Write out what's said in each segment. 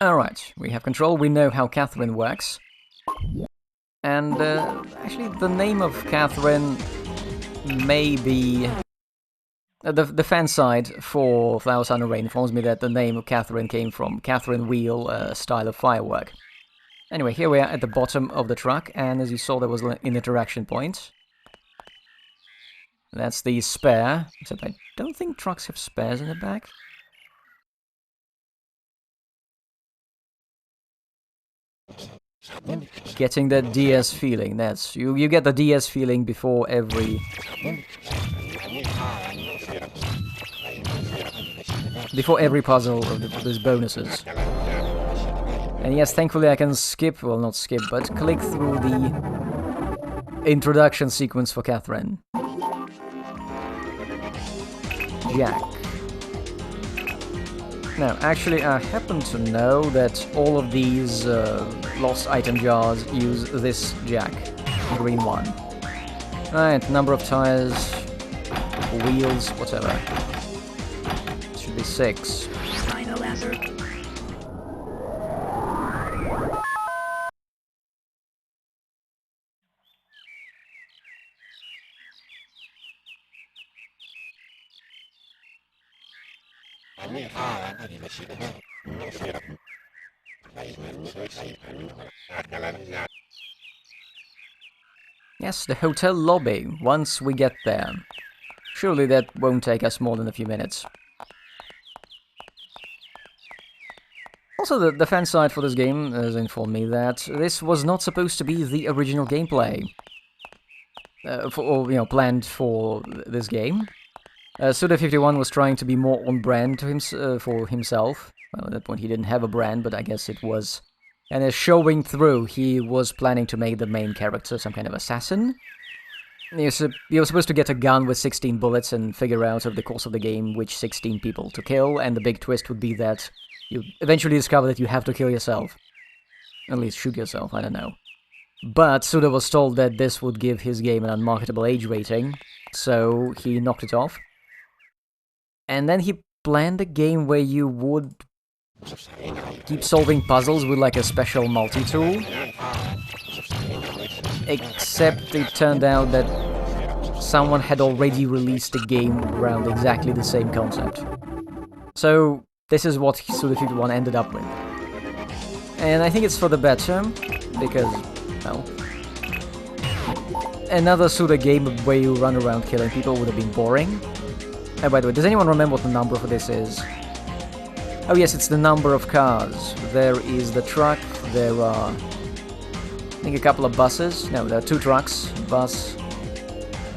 Alright, we have control, we know how Catherine works. And actually the name of Catherine may be... the fan side for Flower, Sun and Rain informs me that the name of Catherine came from Catherine Wheel style of firework. Anyway, here we are at the bottom of the truck, and as you saw there was an interaction point. That's the spare, except I don't think trucks have spares in the back. Getting that DS feeling, that's... You get the DS feeling before every... before every puzzle of those bonuses. And yes, thankfully I can skip, well not skip, but click through the introduction sequence for Catherine. Jack. Now, actually I happen to know that all of these lost item jars use this jack, the green one. Right, number of tires, wheels, whatever. It should be 6. Yes, the hotel lobby, once we get there. Surely that won't take us more than a few minutes. Also, the fan site for this game has informed me that this was not supposed to be the original gameplay. Planned for this game. Suda51 was trying to be more on brand to for himself. Well, at that point he didn't have a brand, but I guess it was... And as showing through, he was planning to make the main character some kind of assassin. You're supposed to get a gun with 16 bullets and figure out over the course of the game which 16 people to kill, and the big twist would be that you eventually discover that you have to kill yourself. At least shoot yourself, I don't know. But Suda was told that this would give his game an unmarketable age rating, so he knocked it off. And then he planned a game where you would keep solving puzzles with like a special multi-tool. Except it turned out that someone had already released a game around exactly the same concept. So this is what Suda51 ended up with. And I think it's for the better, because, well, another Suda game where you run around killing people would have been boring. Oh, by the way, does anyone remember what the number for this is? Oh yes, it's the number of cars. There is the truck, there are, I think, a couple of buses. No, there are 2 trucks, bus,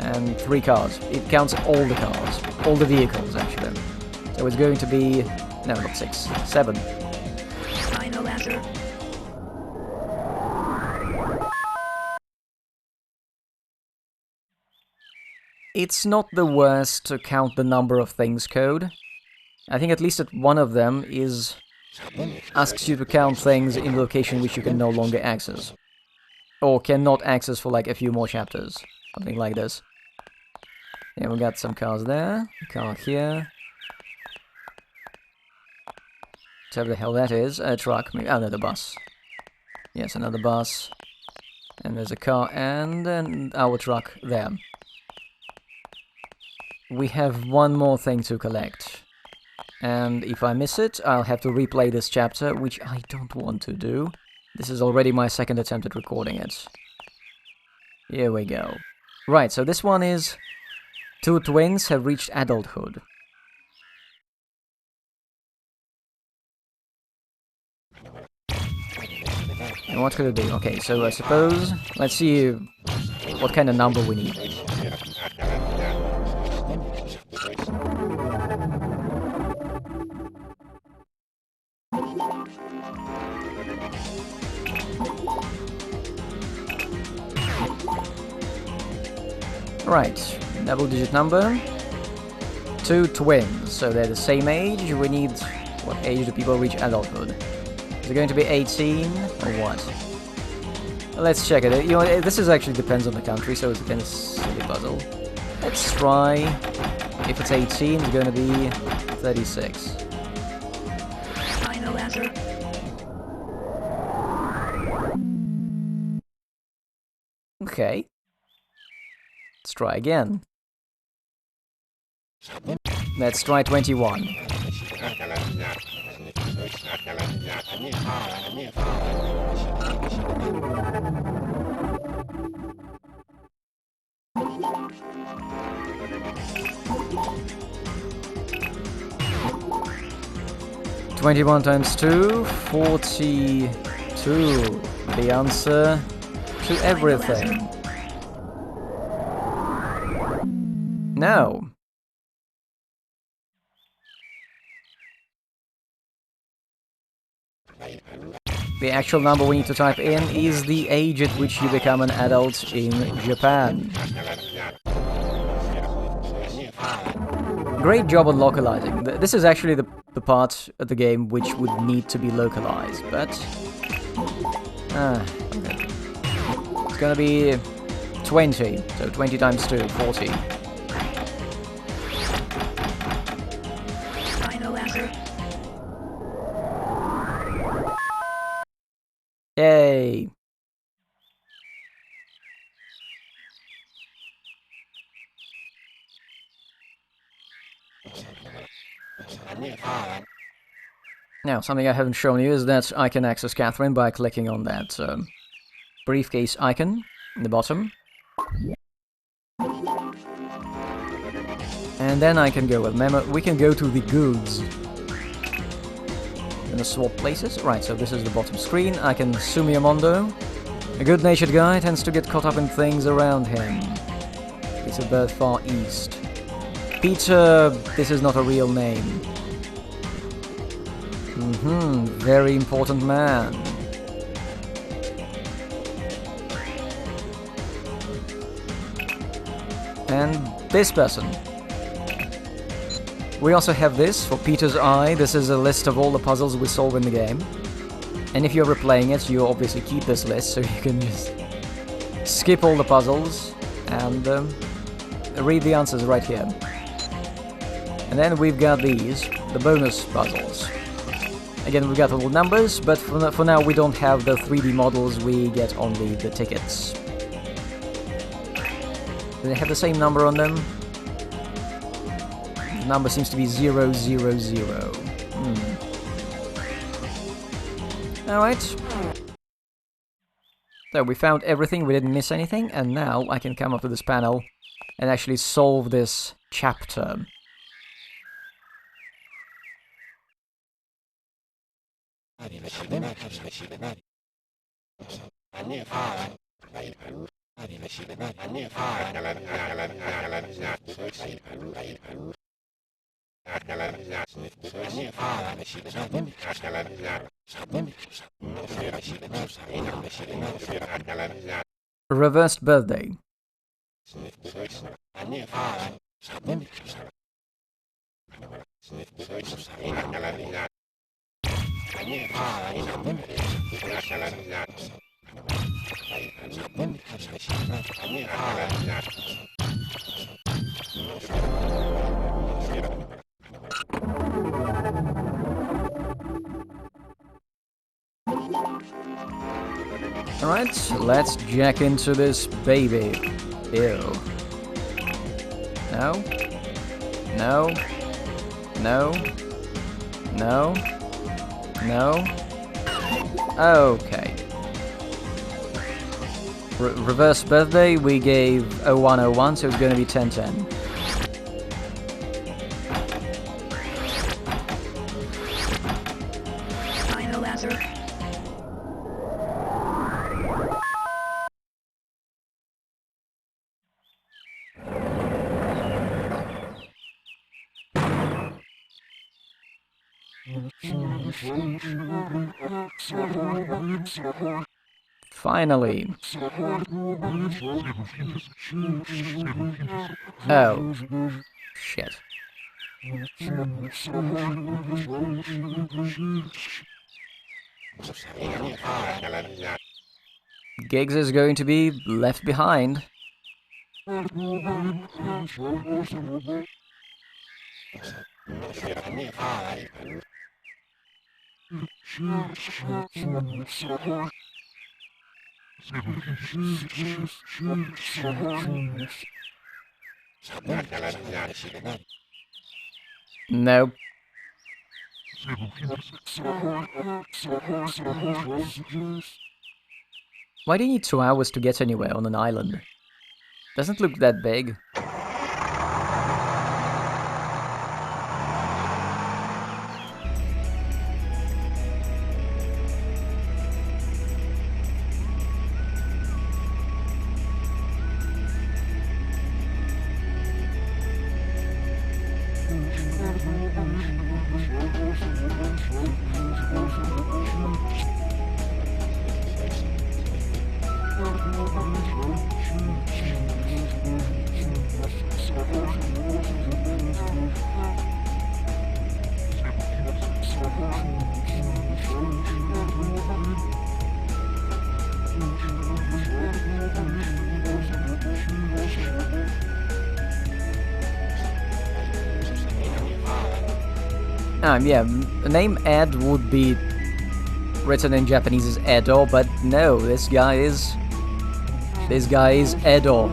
and 3 cars. It counts all the cars, all the vehicles, actually. So it's going to be, no, not 6, 7. It's not the worst to count the number of things code. I think at least that one of them asks you to count things in the location which you can no longer access. Or cannot access for like a few more chapters. Something like this. Yeah, we got some cars there. A car here. Whatever the hell that is. A truck. Maybe, oh, no, the bus. Yes, another bus. And there's a car and our truck there. We have one more thing to collect. And if I miss it, I'll have to replay this chapter, which I don't want to do. This is already my second attempt at recording it. Here we go. Right, so this one is... 2 twins have reached adulthood. And what could it be? Okay, so I suppose... Let's see what kind of number we need. Right, double-digit number. 2 twins, so they're the same age. We need... What age do people reach adulthood? Is it going to be 18 or what? Let's check it. You know, this is actually depends on the country, so it's a kind of silly puzzle. Let's try. If it's 18, it's going to be 36. Final answer. Okay. Let's try again. Let's try 21. (21 times 2, 42. The answer to everything. No. The actual number we need to type in is the age at which you become an adult in Japan. Great job on localizing. This is actually the part of the game which would need to be localized, but... okay. It's gonna be 20, so 20 times 2, 40. Yay! Now, something I haven't shown you is that I can access Catherine by clicking on that briefcase icon in the bottom. And then I can go with memo. We can go to the goods. Gonna swap places. Right, so this is the bottom screen. I can Sumiyamondo. A good-natured guy tends to get caught up in things around him. It's a bird far east. Peter, this is not a real name. Very important man. And this person. We also have this for Peter's Eye. This is a list of all the puzzles we solve in the game. And if you're replaying it, you obviously keep this list, so you can just skip all the puzzles and read the answers right here. And then we've got these, the bonus puzzles. Again, we've got all the numbers, but for now we don't have the 3D models, we get only the tickets. Do they have the same number on them? The number seems to be 000. Alright. So we found everything, we didn't miss anything, and now I can come up to this panel and actually solve this chapter. Reversed birthday. Alright, let's jack into this baby. Ew. No. No. No. No. No. Okay. Reverse birthday, we gave 0101, so it's going to be 1010. Final answer. Finally. Oh. Shit. Giggs is going to be left behind. Nope. Why do you need 2 hours to get anywhere on an island? Doesn't look that big. Yeah, the name Ed would be written in Japanese as Edo, but no, this guy is Edo.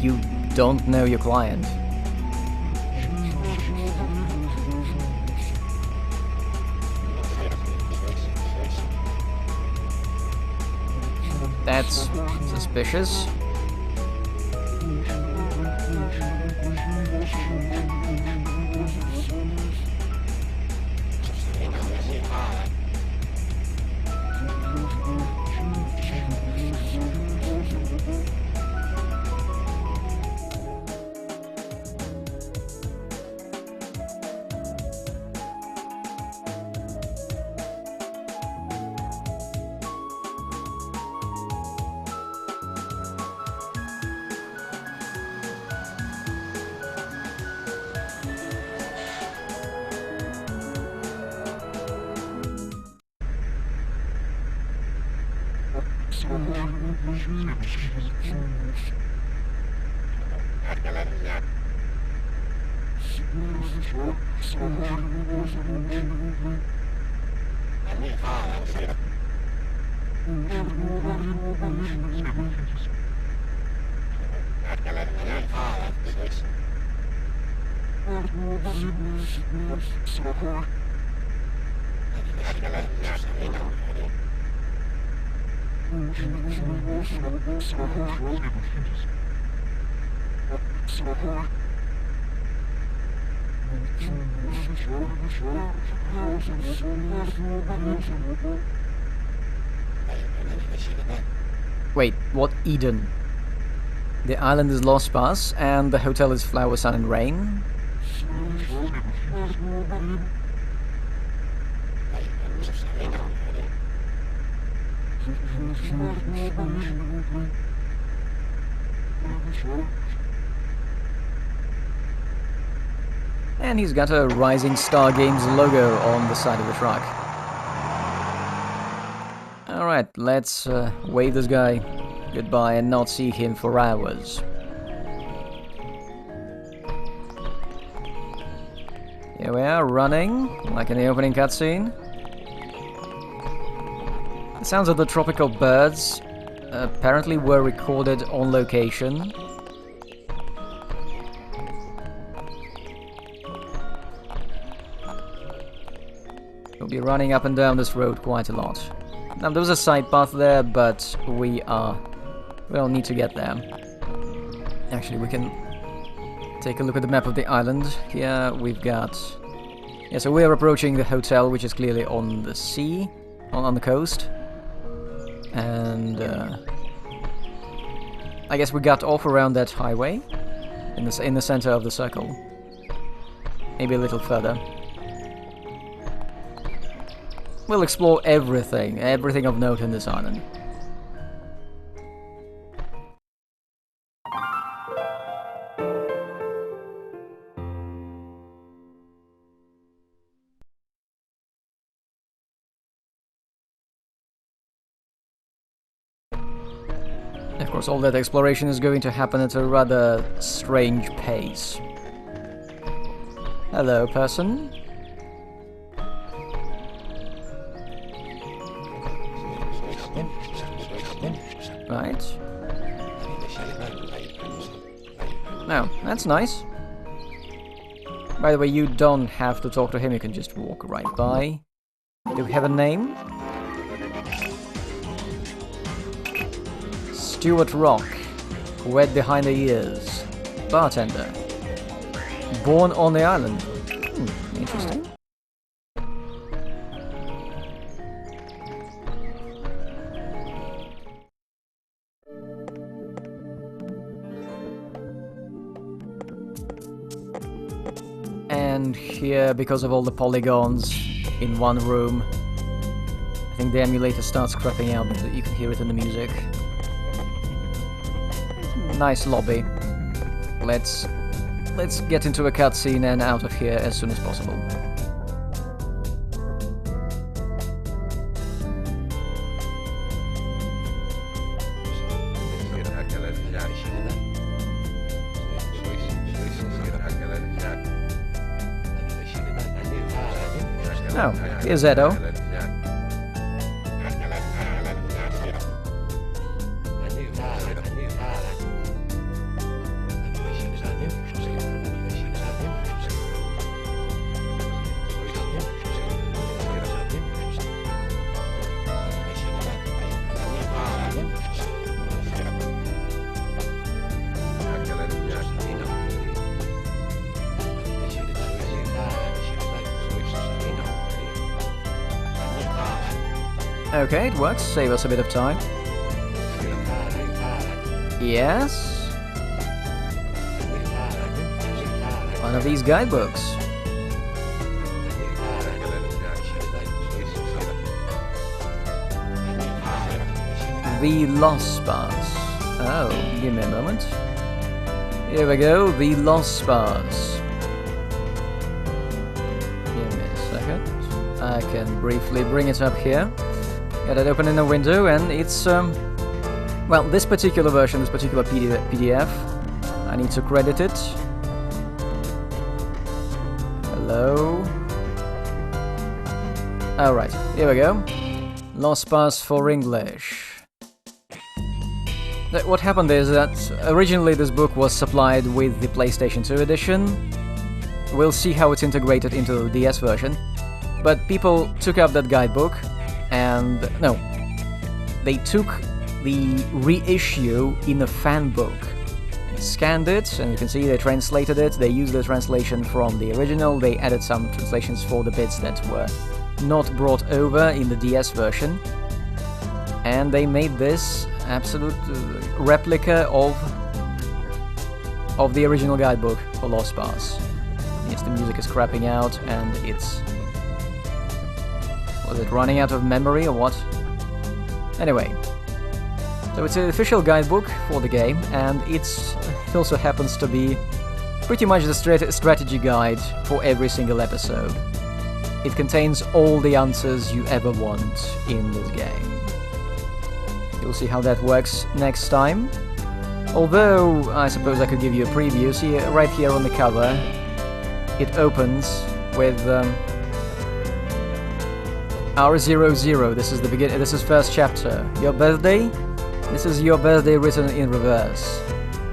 You don't know your client. That's suspicious. Wait, what Eden? The island is Lost Pass, and the hotel is Flower, Sun and Rain? And he's got a Rising Star Games logo on the side of the truck. Alright, let's wave this guy goodbye and not see him for hours. Here we are, running, like in the opening cutscene. The sounds of the tropical birds apparently were recorded on location. We'll be running up and down this road quite a lot. Now, there was a side path there, but we don't need to get there. Actually, we can take a look at the map of the island. Here we've got... Yeah, so we're approaching the hotel, which is clearly on the sea, on the coast. And I guess we got off around that highway, in the center of the circle. Maybe a little further. We'll explore everything of note in this island. Of course, all that exploration is going to happen at a rather strange pace. Hello, person. Right. Now, that's nice. By the way, you don't have to talk to him, you can just walk right by. Do we have a name? Stuart Rock. Wet behind the ears. Bartender. Born on the island. Interesting. And here, because of all the polygons in one room, I think the emulator starts crapping out, but you can hear it in the music. Nice lobby. Let's get into a cutscene and out of here as soon as possible. Oh, here's Edo. Okay, it works. Save us a bit of time. Yes? One of these guidebooks. The Lost Spars. Oh, give me a moment. Here we go, the Lost Spars. Give me a second. I can briefly bring it up here. Get it open in the window, and it's, well, this particular version, this particular PDF, I need to credit it. Hello. Alright, here we go. Lost Spars for English. What happened is that originally this book was supplied with the PlayStation 2 edition. We'll see how it's integrated into the DS version. But people took up that guidebook, and no, they took the reissue in a fan book. They scanned it, and you can see they translated it. They used the translation from the original. They added some translations for the bits that were not brought over in the DS version, and they made this absolute replica of the original guidebook for Lost Spars. Yes, the music is crapping out, and it's... Was it running out of memory or what? Anyway, so it's an official guidebook for the game, and it also happens to be pretty much the strategy guide for every single episode. It contains all the answers you ever want in this game. You'll see how that works next time. Although, I suppose I could give you a preview. See, right here on the cover, it opens with... R00, this is the beginning. This is first chapter. Your birthday? This is your birthday written in reverse.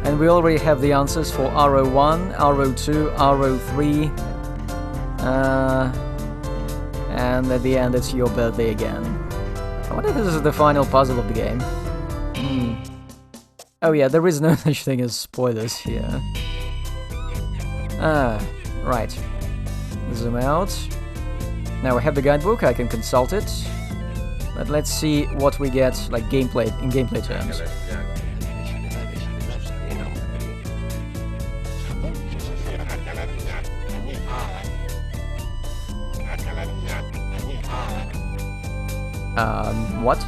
And we already have the answers for R01, R02, R03. And at the end it's your birthday again. I wonder if this is the final puzzle of the game. Oh yeah, there is no such thing as spoilers here. Right. Zoom out. Now I have the guidebook, I can consult it, but let's see what we get, like gameplay, in gameplay terms. What?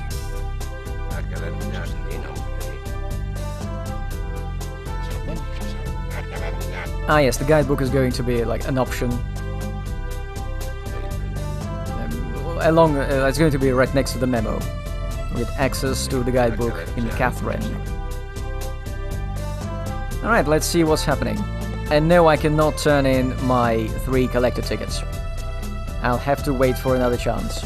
Ah yes, the guidebook is going to be like an option. It's going to be right next to the memo, with access to the guidebook in Catherine. Alright, let's see what's happening. And no, I cannot turn in my 3 collector tickets. I'll have to wait for another chance.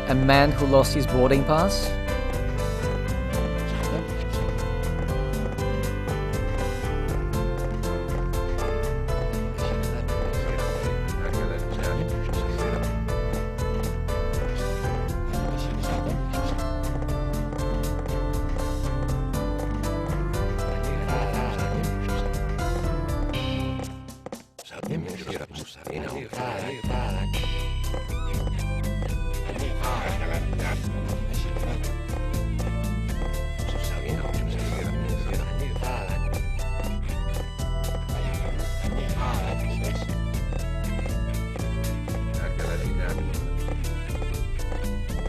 A man who lost his boarding pass?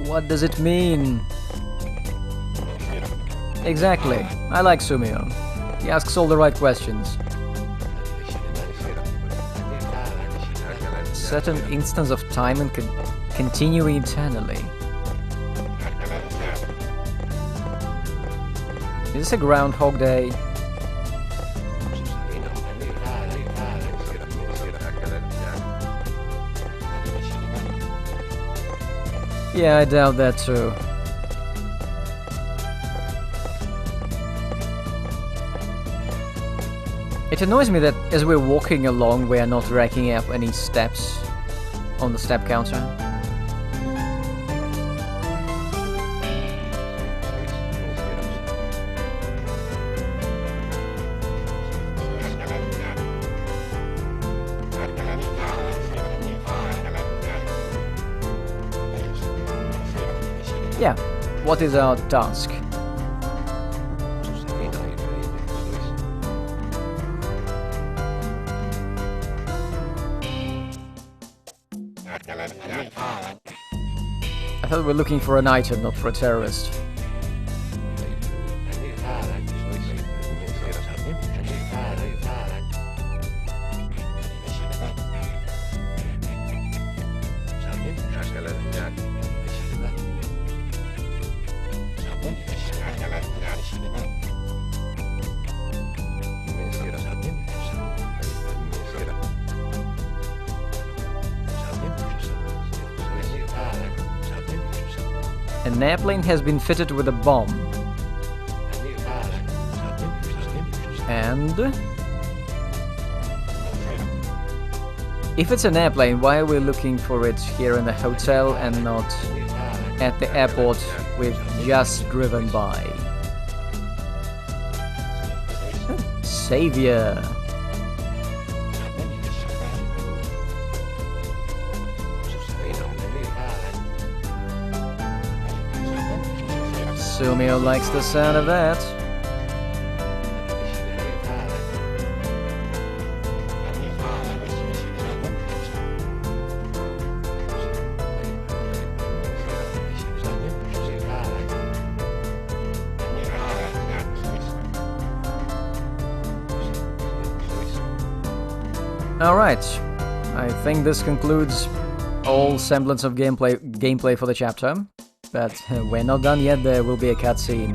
What does it mean? Exactly. I like Sumio. He asks all the right questions. Certain instance of time and continue eternally. Is this a Groundhog Day? Yeah, I doubt that too. It annoys me that as we're walking along, we are not racking up any steps on the step counter. Yeah, what is our task? I thought we were looking for an item, not for a terrorist. An airplane has been fitted with a bomb. And if it's an airplane, why are we looking for it here in the hotel and not at the airport we've just driven by? Savior. Sumio likes the sound of that. Alright, I think this concludes all semblance of gameplay for the chapter. But we're not done yet, there will be a cutscene.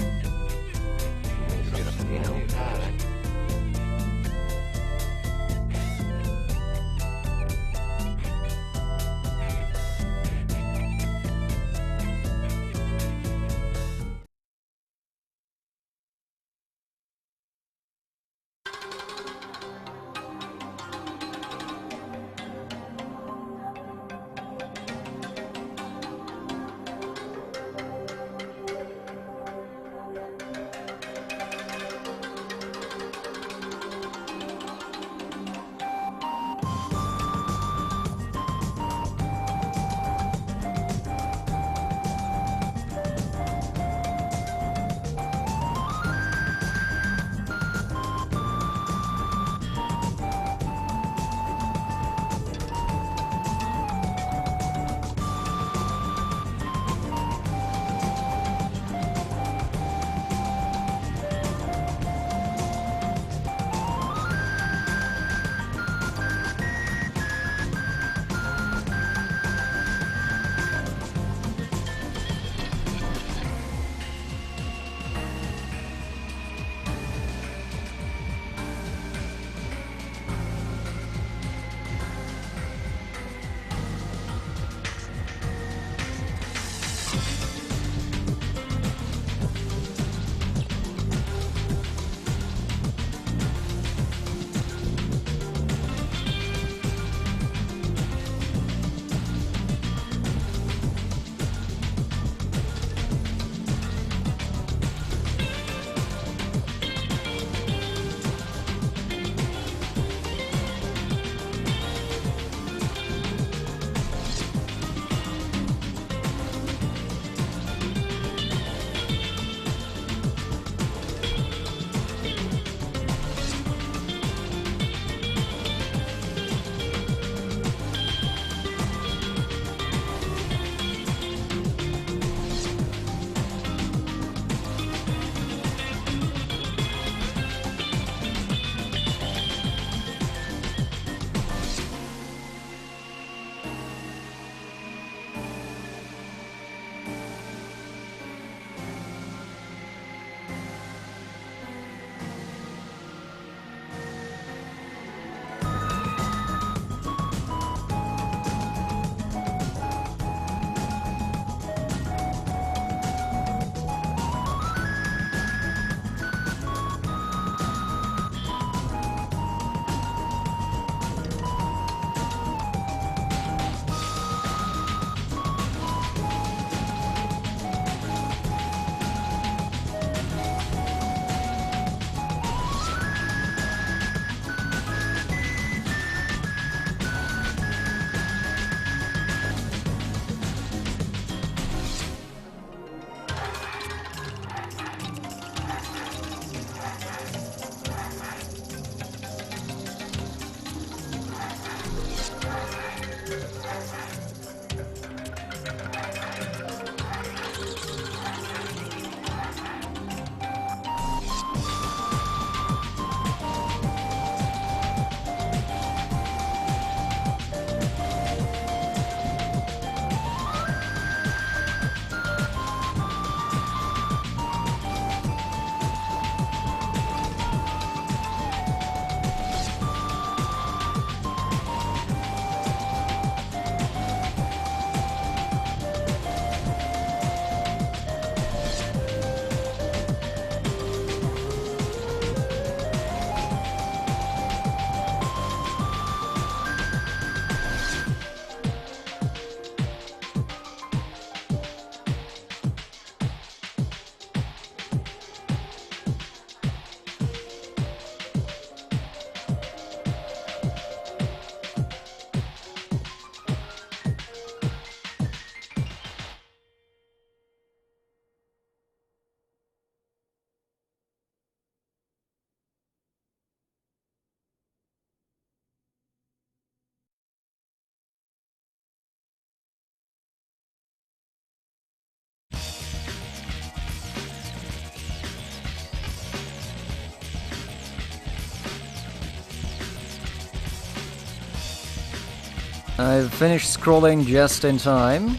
I've finished scrolling just in time.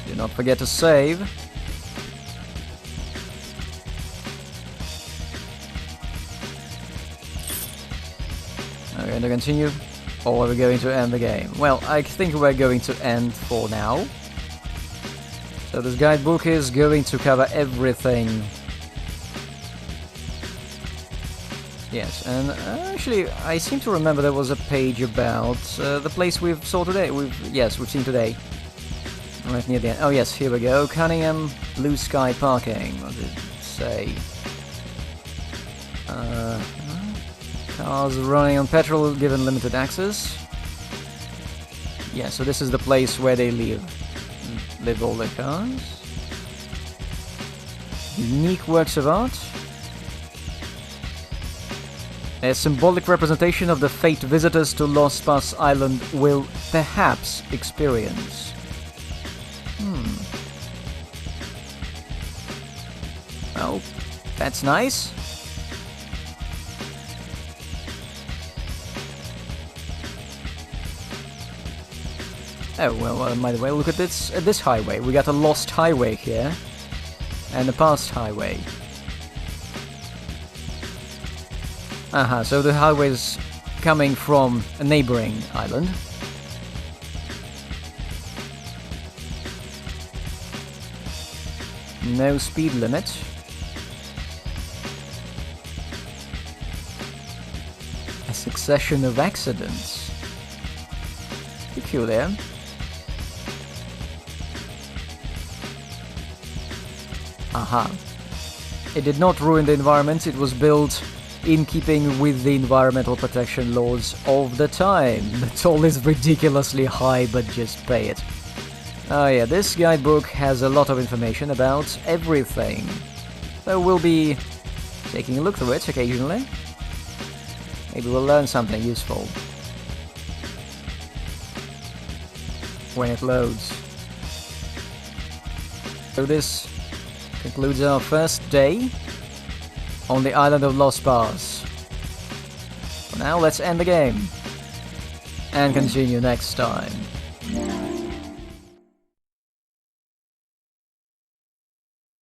Do not forget to save. Are we going to continue? Or are we going to end the game? Well, I think we're going to end for now. So this guidebook is going to cover everything. Yes, and actually, I seem to remember there was a page about the place we've saw today. We've seen today. Right near the end. Oh yes, here we go. Cunningham Blue Sky Parking. What did it say? Cars running on petrol given limited access. Yeah, so this is the place where they live all their cars. Unique works of art. A symbolic representation of the fate visitors to Lost Pass Island will perhaps experience. Well, that's nice. Oh, well, by the way, look at this highway. We got a lost highway here. And a past highway. So the highway is coming from a neighboring island. No speed limit. A succession of accidents. Peculiar. It did not ruin the environment, it was built in keeping with the environmental protection laws of the time. The toll is ridiculously high, but just pay it. Oh yeah, this guidebook has a lot of information about everything. So we'll be taking a look through it occasionally. Maybe we'll learn something useful when it loads. So this concludes our first day on the island of Lost Pass. For now, let's end the game and continue next time.